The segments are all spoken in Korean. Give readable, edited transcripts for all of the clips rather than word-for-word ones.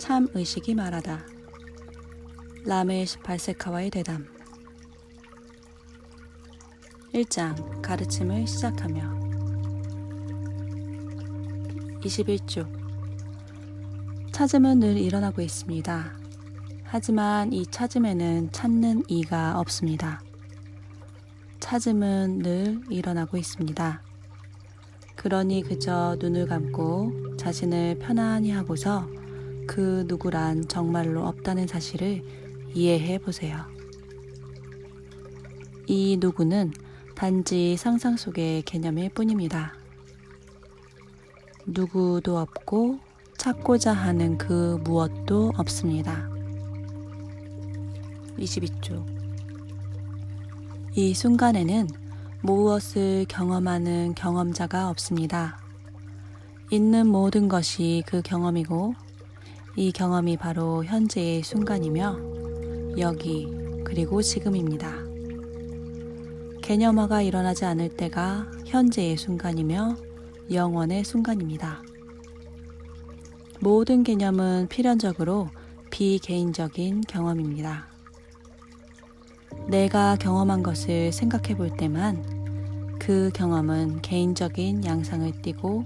참 의식이 말하다. 라메시 발세카와의 대담. 1장 가르침을 시작하며 21쪽 찾음은 늘 일어나고 있습니다. 하지만 이 찾음에는 찾는 이가 없습니다. 찾음은 늘 일어나고 있습니다. 그러니 그저 눈을 감고 자신을 편안히 하고서 그 누구란 정말로 없다는 사실을 이해해 보세요. 이 누구는 단지 상상 속의 개념일 뿐입니다. 누구도 없고 찾고자 하는 그 무엇도 없습니다. 22쪽 이 순간에는 무엇을 경험하는 경험자가 없습니다. 있는 모든 것이 그 경험이고 이 경험이 바로 현재의 순간이며 여기 그리고 지금입니다. 개념화가 일어나지 않을 때가 현재의 순간이며 영원의 순간입니다. 모든 개념은 필연적으로 비개인적인 경험입니다. 내가 경험한 것을 생각해 볼 때만 그 경험은 개인적인 양상을 띠고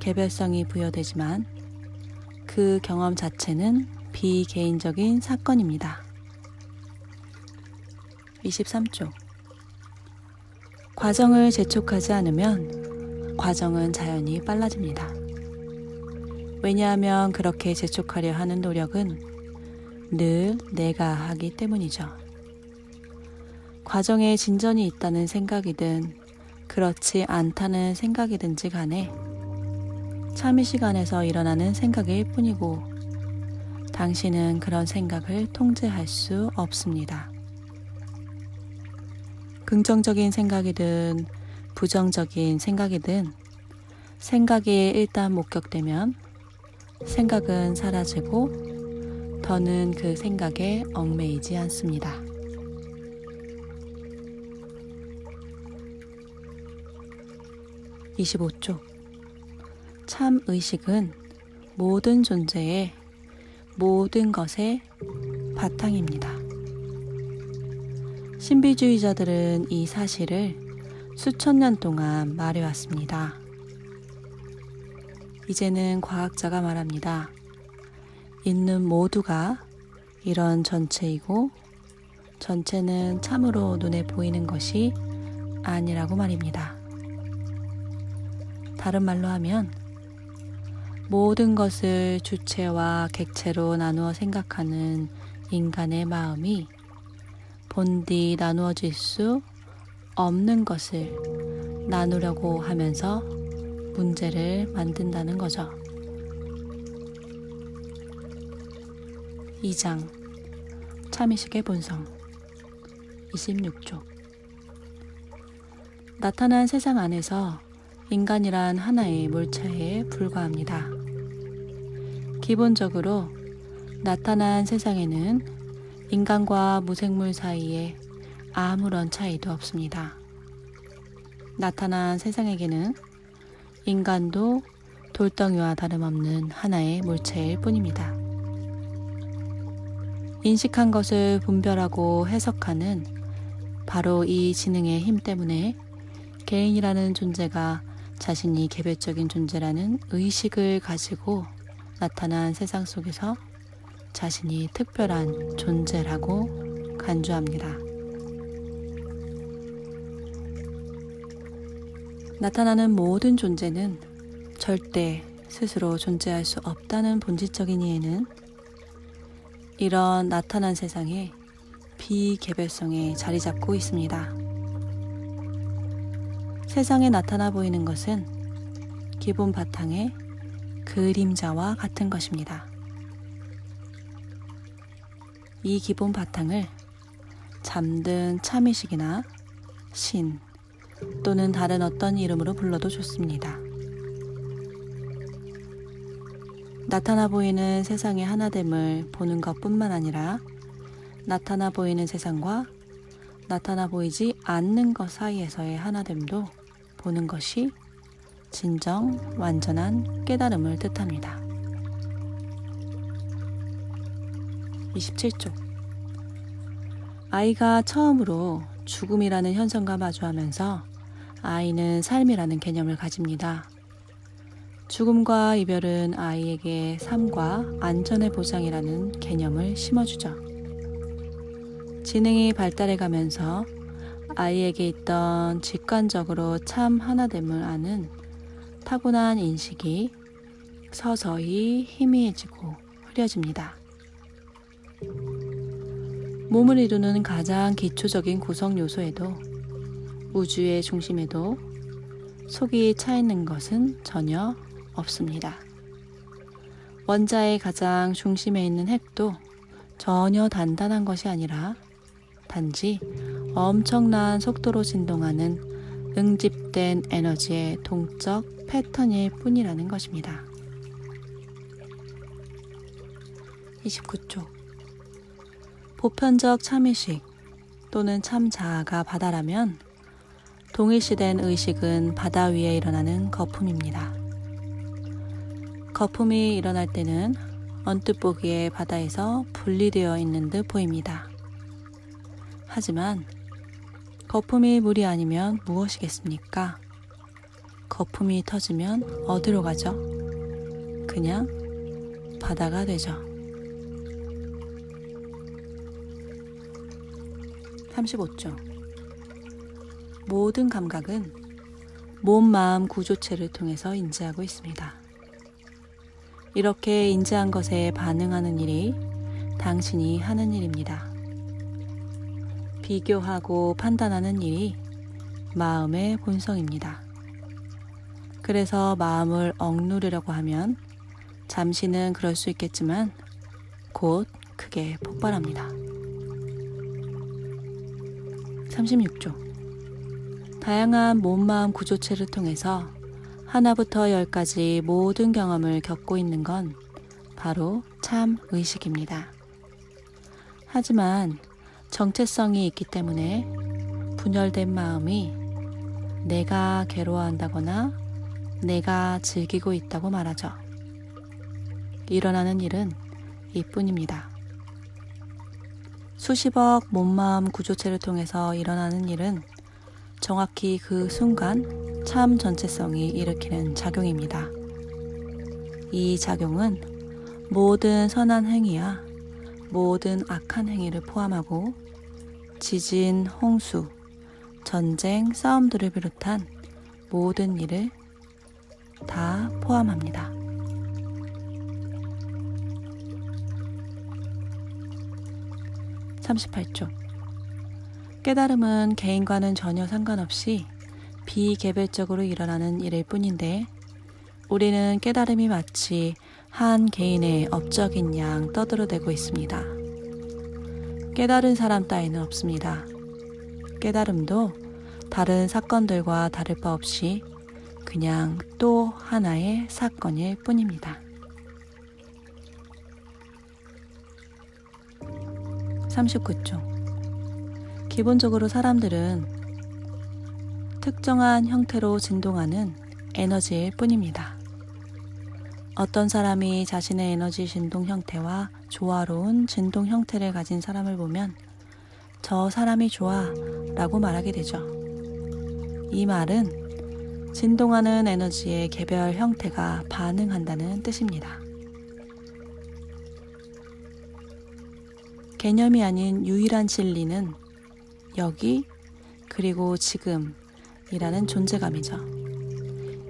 개별성이 부여되지만 그 경험 자체는 비개인적인 사건입니다. 23쪽 과정을 재촉하지 않으면 과정은 자연히 빨라집니다. 왜냐하면 그렇게 재촉하려 하는 노력은 늘 내가 하기 때문이죠. 과정에 진전이 있다는 생각이든 그렇지 않다는 생각이든지 간에 참이 시간에서 일어나는 생각일 뿐이고 당신은 그런 생각을 통제할 수 없습니다. 긍정적인 생각이든 부정적인 생각이든 생각이 일단 목격되면 생각은 사라지고 더는 그 생각에 얽매이지 않습니다. 25쪽 참 의식은 모든 존재의 모든 것의 바탕입니다. 신비주의자들은 이 사실을 수천 년 동안 말해왔습니다. 이제는 과학자가 말합니다. 있는 모두가 이런 전체이고 전체는 참으로 눈에 보이는 것이 아니라고 말입니다. 다른 말로 하면 모든 것을 주체와 객체로 나누어 생각하는 인간의 마음이 본디 나누어질 수 없는 것을 나누려고 하면서 문제를 만든다는 거죠. 2장 참의식의 본성 26쪽 나타난 세상 안에서 인간이란 하나의 물체에 불과합니다. 기본적으로 나타난 세상에는 인간과 무생물 사이에 아무런 차이도 없습니다. 나타난 세상에게는 인간도 돌덩이와 다름없는 하나의 물체일 뿐입니다. 인식한 것을 분별하고 해석하는 바로 이 지능의 힘 때문에 개인이라는 존재가 자신이 개별적인 존재라는 의식을 가지고 나타난 세상 속에서 자신이 특별한 존재라고 간주합니다. 나타나는 모든 존재는 절대 스스로 존재할 수 없다는 본질적인 이해는 이런 나타난 세상에 비개별성에 자리 잡고 있습니다. 세상에 나타나 보이는 것은 기본 바탕의 그림자와 같은 것입니다. 이 기본 바탕을 잠든 참의식이나 신 또는 다른 어떤 이름으로 불러도 좋습니다. 나타나 보이는 세상의 하나됨을 보는 것뿐만 아니라 나타나 보이는 세상과 나타나 보이지 않는 것 사이에서의 하나됨도 보는 것이 진정 완전한 깨달음을 뜻합니다. 27쪽. 아이가 처음으로 죽음이라는 현상과 마주하면서 아이는 삶이라는 개념을 가집니다. 죽음과 이별은 아이에게 삶과 안전의 보장이라는 개념을 심어주죠. 지능이 발달해가면서 아이에게 있던 직관적으로 참 하나됨을 아는 타고난 인식이 서서히 희미해지고 흐려집니다. 몸을 이루는 가장 기초적인 구성 요소에도 우주의 중심에도 속이 차 있는 것은 전혀 없습니다. 원자의 가장 중심에 있는 핵도 전혀 단단한 것이 아니라 단지 엄청난 속도로 진동하는 응집된 에너지의 동적 패턴일 뿐이라는 것입니다. 29쪽. 보편적 참의식 또는 참자아가 바다라면 동일시된 의식은 바다 위에 일어나는 거품입니다. 거품이 일어날 때는 언뜻 보기에 바다에서 분리되어 있는 듯 보입니다. 하지만 거품이 물이 아니면 무엇이겠습니까? 거품이 터지면 어디로 가죠? 그냥 바다가 되죠. 35쪽. 모든 감각은 몸, 마음 구조체를 통해서 인지하고 있습니다. 이렇게 인지한 것에 반응하는 일이 당신이 하는 일입니다. 비교하고 판단하는 일이 마음의 본성입니다. 그래서 마음을 억누르려고 하면 잠시는 그럴 수 있겠지만 곧 크게 폭발합니다. 36쪽. 다양한 몸, 마음 구조체를 통해서 하나부터 열까지 모든 경험을 겪고 있는 건 바로 참 의식입니다. 하지만 정체성이 있기 때문에 분열된 마음이 내가 괴로워한다거나 내가 즐기고 있다고 말하죠. 일어나는 일은 이뿐입니다. 수십억 몸마음 구조체를 통해서 일어나는 일은 정확히 그 순간 참 전체성이 일으키는 작용입니다. 이 작용은 모든 선한 행위야 모든 악한 행위를 포함하고 지진, 홍수, 전쟁, 싸움들을 비롯한 모든 일을 다 포함합니다. 38쪽. 깨달음은 개인과는 전혀 상관없이 비개별적으로 일어나는 일일 뿐인데 우리는 깨달음이 마치 한 개인의 업적인 양 떠들어대고 있습니다. 깨달은 사람 따위는 없습니다. 깨달음도 다른 사건들과 다를 바 없이 그냥 또 하나의 사건일 뿐입니다. 39쪽. 기본적으로 사람들은 특정한 형태로 진동하는 에너지일 뿐입니다. 어떤 사람이 자신의 에너지 진동 형태와 조화로운 진동 형태를 가진 사람을 보면 저 사람이 좋아 라고 말하게 되죠. 이 말은 진동하는 에너지의 개별 형태가 반응한다는 뜻입니다. 개념이 아닌 유일한 진리는 여기 그리고 지금이라는 존재감이죠.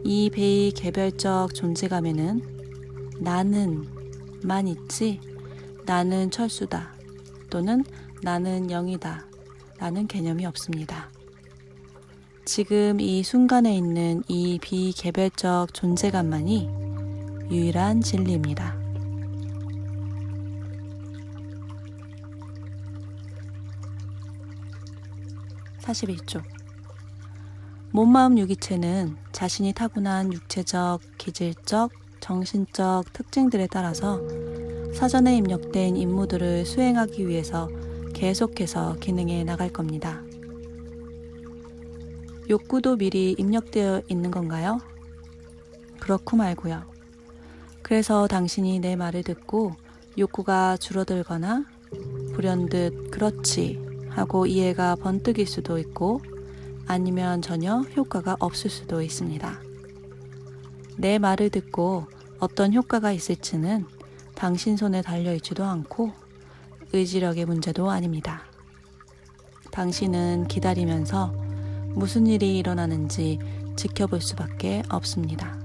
이 비개별적 존재감에는 나는만 있지 나는 철수다 또는 나는 영이다 라는 개념이 없습니다. 지금 이 순간에 있는 이 비개별적 존재감만이 유일한 진리입니다. 41쪽. 몸마음 유기체는 자신이 타고난 육체적, 기질적, 정신적 특징들에 따라서 사전에 입력된 임무들을 수행하기 위해서 계속해서 기능해 나갈 겁니다. 욕구도 미리 입력되어 있는 건가요? 그렇고 말고요. 그래서 당신이 내 말을 듣고 욕구가 줄어들거나 불현듯 그렇지 하고 이해가 번뜩일 수도 있고 아니면 전혀 효과가 없을 수도 있습니다. 내 말을 듣고 어떤 효과가 있을지는 당신 손에 달려있지도 않고 의지력의 문제도 아닙니다. 당신은 기다리면서 무슨 일이 일어나는지 지켜볼 수밖에 없습니다.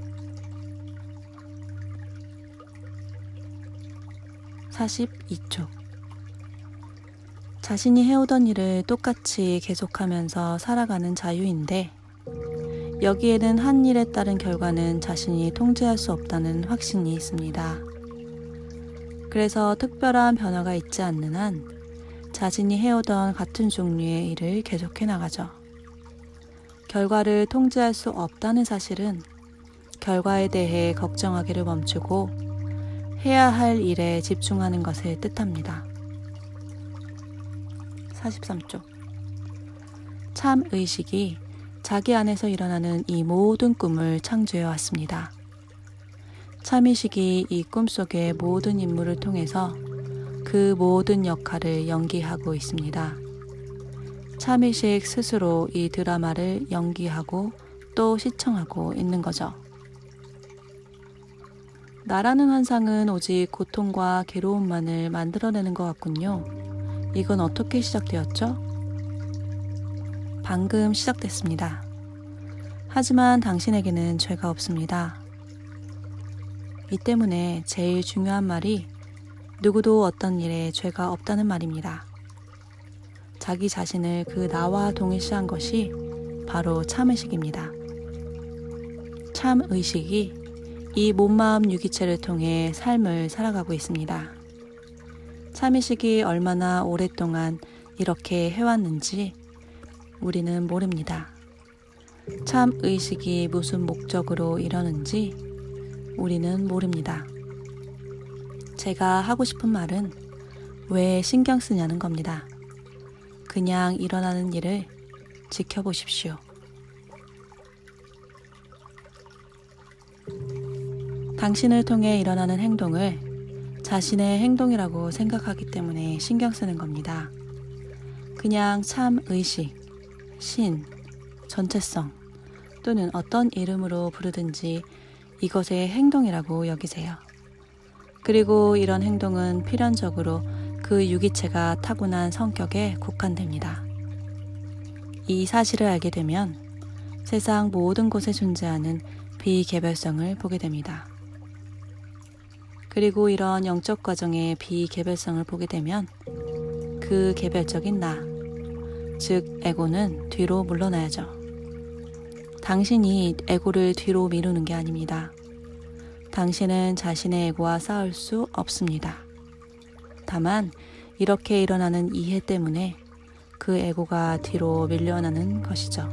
42쪽. 자신이 해오던 일을 똑같이 계속하면서 살아가는 자유인데 여기에는 한 일에 따른 결과는 자신이 통제할 수 없다는 확신이 있습니다. 그래서 특별한 변화가 있지 않는 한 자신이 해오던 같은 종류의 일을 계속해 나가죠. 결과를 통제할 수 없다는 사실은 결과에 대해 걱정하기를 멈추고 해야 할 일에 집중하는 것을 뜻합니다. 43쪽. 참 의식이 자기 안에서 일어나는 이 모든 꿈을 창조해 왔습니다. 참의식이 이 꿈속의 모든 인물을 통해서 그 모든 역할을 연기하고 있습니다. 참의식 스스로 이 드라마를 연기하고 또 시청하고 있는 거죠. 나라는 환상은 오직 고통과 괴로움만을 만들어내는 것 같군요. 이건 어떻게 시작되었죠? 방금 시작됐습니다. 하지만 당신에게는 죄가 없습니다. 이 때문에 제일 중요한 말이 누구도 어떤 일에 죄가 없다는 말입니다. 자기 자신을 그 나와 동일시한 것이 바로 참의식입니다. 참의식이 이 몸마음 유기체를 통해 삶을 살아가고 있습니다. 참의식이 얼마나 오랫동안 이렇게 해왔는지 우리는 모릅니다. 참의식이 무슨 목적으로 이러는지 우리는 모릅니다. 제가 하고 싶은 말은 왜 신경 쓰냐는 겁니다. 그냥 일어나는 일을 지켜보십시오. 당신을 통해 일어나는 행동을 자신의 행동이라고 생각하기 때문에 신경 쓰는 겁니다. 그냥 참의식, 신, 전체성 또는 어떤 이름으로 부르든지 이것의 행동이라고 여기세요. 그리고 이런 행동은 필연적으로 그 유기체가 타고난 성격에 국한됩니다. 이 사실을 알게 되면 세상 모든 곳에 존재하는 비개별성을 보게 됩니다. 그리고 이런 영적 과정의 비개별성을 보게 되면 그 개별적인 나, 즉 에고는 뒤로 물러나야죠. 당신이 에고를 뒤로 미루는 게 아닙니다. 당신은 자신의 에고와 싸울 수 없습니다. 다만 이렇게 일어나는 이해 때문에 그 에고가 뒤로 밀려나는 것이죠.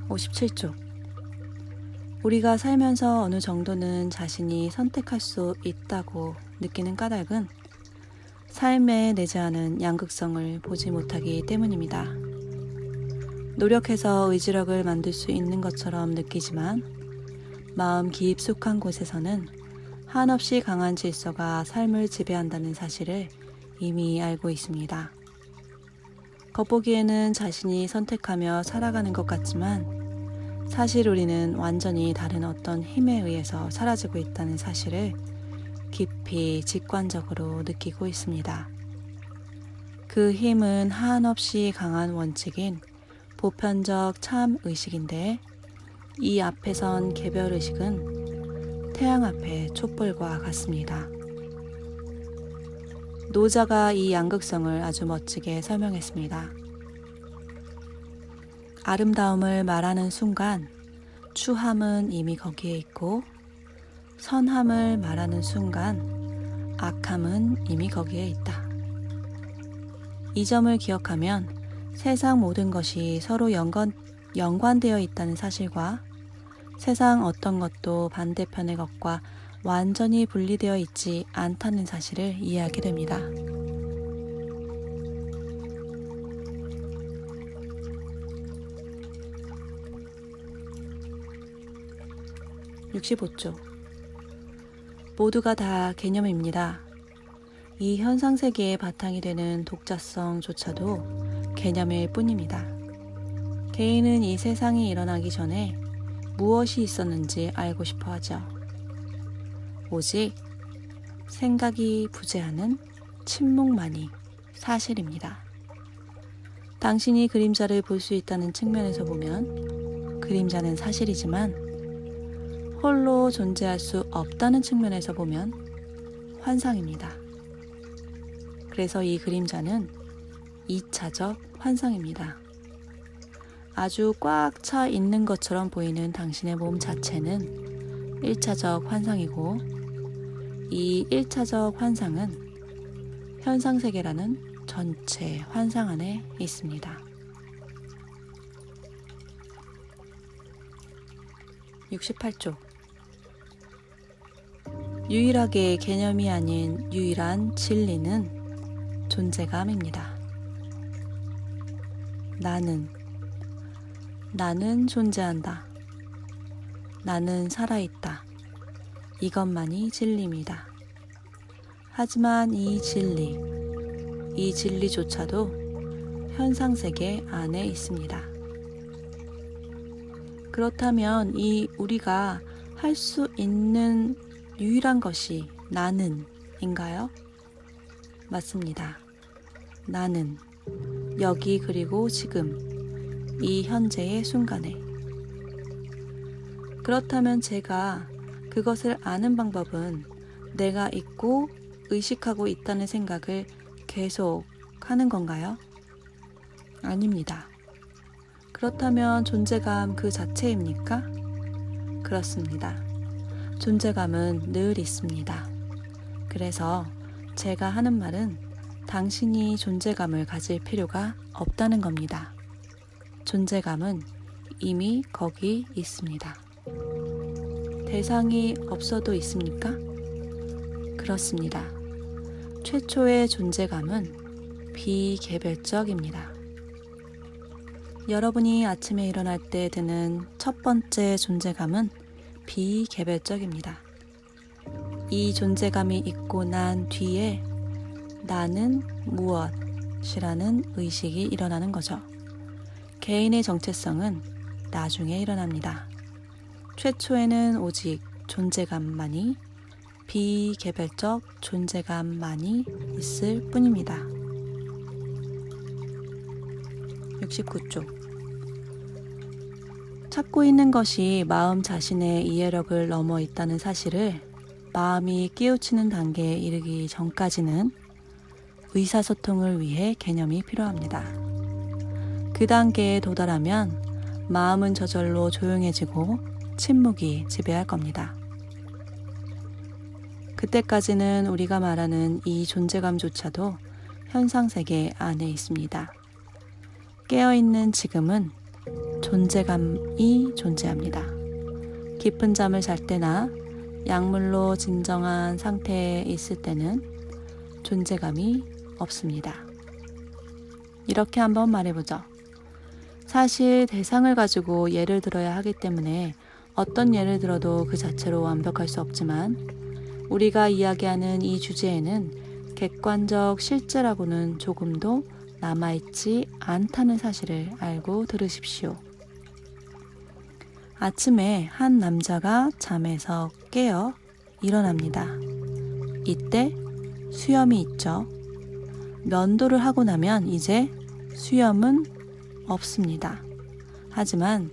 (57쪽) 우리가 살면서 어느 정도는 자신이 선택할 수 있다고 느끼는 까닭은 삶에 내재하는 양극성을 보지 못하기 때문입니다. 노력해서 의지력을 만들 수 있는 것처럼 느끼지만 마음 깊숙한 곳에서는 한없이 강한 질서가 삶을 지배한다는 사실을 이미 알고 있습니다. 겉보기에는 자신이 선택하며 살아가는 것 같지만 사실 우리는 완전히 다른 어떤 힘에 의해서 사라지고 있다는 사실을 깊이 직관적으로 느끼고 있습니다. 그 힘은 한없이 강한 원칙인 보편적 참의식인데 이 앞에 선 개별의식은 태양 앞에 촛불과 같습니다. 노자가 이 양극성을 아주 멋지게 설명했습니다. 아름다움을 말하는 순간 추함은 이미 거기에 있고 선함을 말하는 순간 악함은 이미 거기에 있다. 이 점을 기억하면 세상 모든 것이 서로 연관되어 있다는 사실과 세상 어떤 것도 반대편의 것과 완전히 분리되어 있지 않다는 사실을 이해하게 됩니다. (65쪽) 모두가 다 개념입니다. 이 현상세계의 바탕이 되는 독자성조차도 개념일 뿐입니다. 개인은 이 세상이 일어나기 전에 무엇이 있었는지 알고 싶어 하죠. 오직 생각이 부재하는 침묵만이 사실입니다. 당신이 그림자를 볼 수 있다는 측면에서 보면 그림자는 사실이지만 홀로 존재할 수 없다는 측면에서 보면 환상입니다. 그래서 이 그림자는 2차적 환상입니다. 아주 꽉 차 있는 것처럼 보이는 당신의 몸 자체는 1차적 환상이고 이 1차적 환상은 현상세계라는 전체 환상 안에 있습니다. 68쪽 유일하게 개념이 아닌 유일한 진리는 존재감입니다. 나는 존재한다. 나는 살아있다. 이것만이 진리입니다. 하지만 이 진리조차도 현상세계 안에 있습니다. 그렇다면 이 우리가 할 수 있는 유일한 것이 나는인가요? 맞습니다. 나는 여기 그리고 지금 이 현재의 순간에 그렇다면 제가 그것을 아는 방법은 내가 있고 의식하고 있다는 생각을 계속 하는 건가요? 아닙니다. 그렇다면 존재감 그 자체입니까? 그렇습니다. 존재감은 늘 있습니다. 그래서 제가 하는 말은 당신이 존재감을 가질 필요가 없다는 겁니다. 존재감은 이미 거기 있습니다. 대상이 없어도 있습니까? 그렇습니다. 최초의 존재감은 비개별적입니다. 여러분이 아침에 일어날 때 드는 첫 번째 존재감은 비개별적입니다. 이 존재감이 있고 난 뒤에 나는 무엇이라는 의식이 일어나는 거죠. 개인의 정체성은 나중에 일어납니다. 최초에는 오직 존재감만이 비개별적 존재감만이 있을 뿐입니다. 69쪽 찾고 있는 것이 마음 자신의 이해력을 넘어 있다는 사실을 마음이 깨우치는 단계에 이르기 전까지는 의사소통을 위해 개념이 필요합니다. 그 단계에 도달하면 마음은 저절로 조용해지고 침묵이 지배할 겁니다. 그때까지는 우리가 말하는 이 존재감조차도 현상세계 안에 있습니다. 깨어있는 지금은 존재감이 존재합니다. 깊은 잠을 잘 때나 약물로 진정한 상태에 있을 때는 존재감이 없습니다. 이렇게 한번 말해보죠. 사실 대상을 가지고 예를 들어야 하기 때문에 어떤 예를 들어도 그 자체로 완벽할 수 없지만 우리가 이야기하는 이 주제에는 객관적 실제라고는 조금도 남아있지 않다는 사실을 알고 들으십시오. 아침에 한 남자가 잠에서 깨어 일어납니다. 이때 수염이 있죠. 면도를 하고 나면 이제 수염은 없습니다. 하지만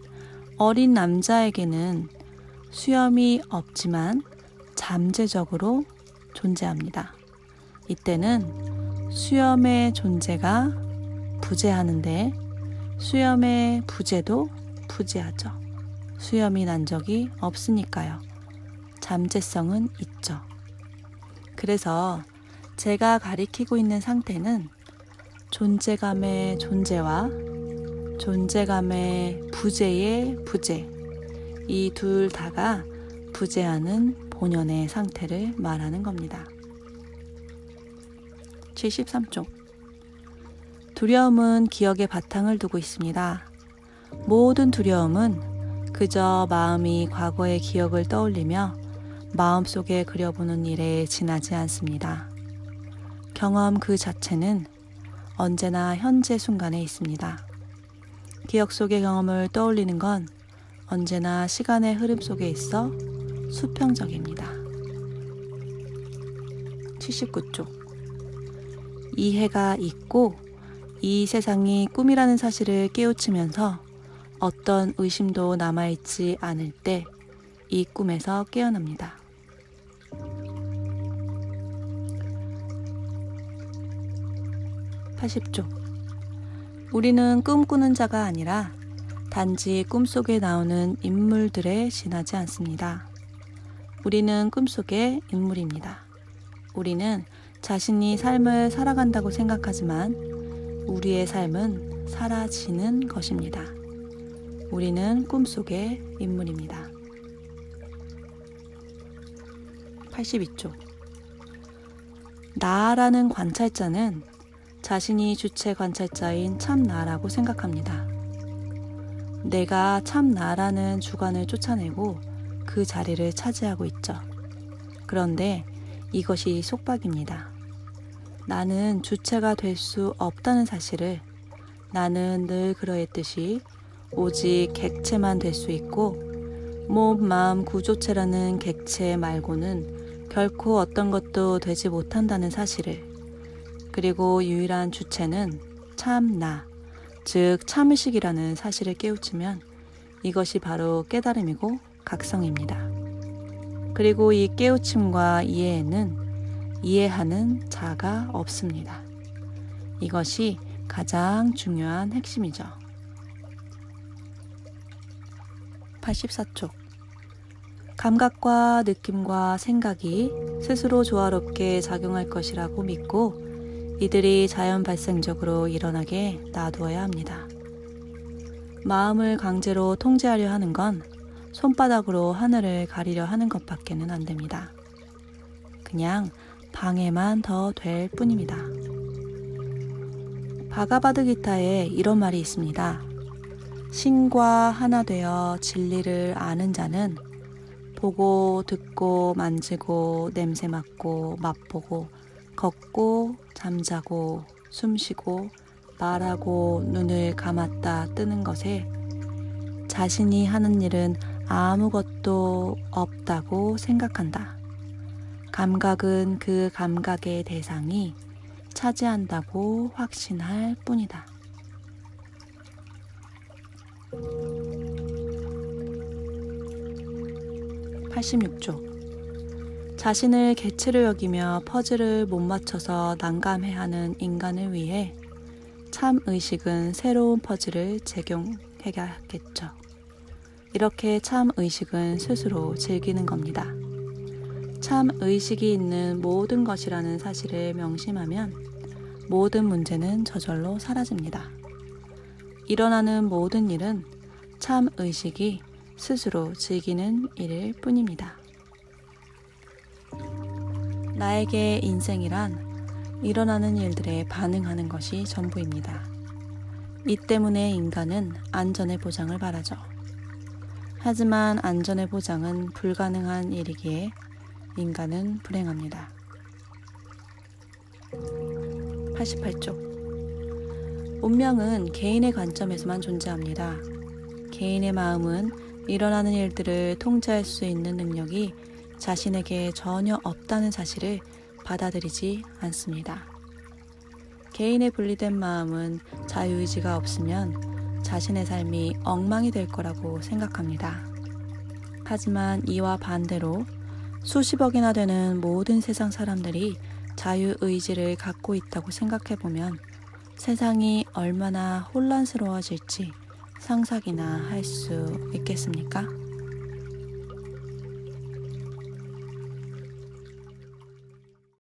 어린 남자에게는 수염이 없지만 잠재적으로 존재합니다. 이때는 수염의 존재가 부재하는데 수염의 부재도 부재하죠. 수염이 난 적이 없으니까요. 잠재성은 있죠. 그래서 제가 가리키고 있는 상태는 존재감의 존재와 존재감의 부재의 부재, 이 둘 다가 부재하는 본연의 상태를 말하는 겁니다. 73쪽 두려움은 기억의 바탕을 두고 있습니다. 모든 두려움은 그저 마음이 과거의 기억을 떠올리며 마음속에 그려보는 일에 지나지 않습니다. 경험 그 자체는 언제나 현재 순간에 있습니다. 기억 속의 경험을 떠올리는 건 언제나 시간의 흐름 속에 있어 수평적입니다. 79쪽. 이해가 있고 이 세상이 꿈이라는 사실을 깨우치면서 어떤 의심도 남아있지 않을 때 이 꿈에서 깨어납니다. 80쪽. 우리는 꿈꾸는 자가 아니라 단지 꿈속에 나오는 인물들에 지나지 않습니다. 우리는 꿈속의 인물입니다. 우리는 자신이 삶을 살아간다고 생각하지만 우리의 삶은 사라지는 것입니다. 우리는 꿈속의 인물입니다. 82쪽. 나라는 관찰자는 자신이 주체 관찰자인 참 나라고 생각합니다. 내가 참 나라는 주관을 쫓아내고 그 자리를 차지하고 있죠. 그런데 이것이 속박입니다. 나는 주체가 될 수 없다는 사실을, 나는 늘 그러했듯이 오직 객체만 될 수 있고 몸, 마음, 구조체라는 객체 말고는 결코 어떤 것도 되지 못한다는 사실을, 그리고 유일한 주체는 참 나, 즉 참의식이라는 사실을 깨우치면 이것이 바로 깨달음이고 각성입니다. 그리고 이 깨우침과 이해에는 이해하는 자가 없습니다. 이것이 가장 중요한 핵심이죠. 84쪽. 감각과 느낌과 생각이 스스로 조화롭게 작용할 것이라고 믿고 이들이 자연 발생적으로 일어나게 놔두어야 합니다. 마음을 강제로 통제하려 하는 건 손바닥으로 하늘을 가리려 하는 것밖에는 안 됩니다. 그냥 방해만 더 될 뿐입니다. 바가바드기타에 이런 말이 있습니다. 신과 하나 되어 진리를 아는 자는 보고 듣고 만지고 냄새 맡고 맛보고 걷고 잠자고 숨쉬고 말하고 눈을 감았다 뜨는 것에 자신이 하는 일은 아무것도 없다고 생각한다. 감각은 그 감각의 대상이 차지한다고 확신할 뿐이다. 86쪽. 자신을 개체로 여기며 퍼즐을 못 맞춰서 난감해하는 인간을 위해 참의식은 새로운 퍼즐을 제공해야겠죠. 이렇게 참의식은 스스로 즐기는 겁니다. 참의식이 있는 모든 것이라는 사실을 명심하면 모든 문제는 저절로 사라집니다. 일어나는 모든 일은 참의식이 스스로 즐기는 일일 뿐입니다. 나에게 인생이란 일어나는 일들에 반응하는 것이 전부입니다. 이 때문에 인간은 안전의 보장을 바라죠. 하지만 안전의 보장은 불가능한 일이기에 인간은 불행합니다. 88쪽. 운명은 개인의 관점에서만 존재합니다. 개인의 마음은 일어나는 일들을 통제할 수 있는 능력이 자신에게 전혀 없다는 사실을 받아들이지 않습니다. 개인의 분리된 마음은 자유의지가 없으면 자신의 삶이 엉망이 될 거라고 생각합니다. 하지만 이와 반대로 수십억이나 되는 모든 세상 사람들이 자유의지를 갖고 있다고 생각해보면 세상이 얼마나 혼란스러워질지 상상이나 할 수 있겠습니까?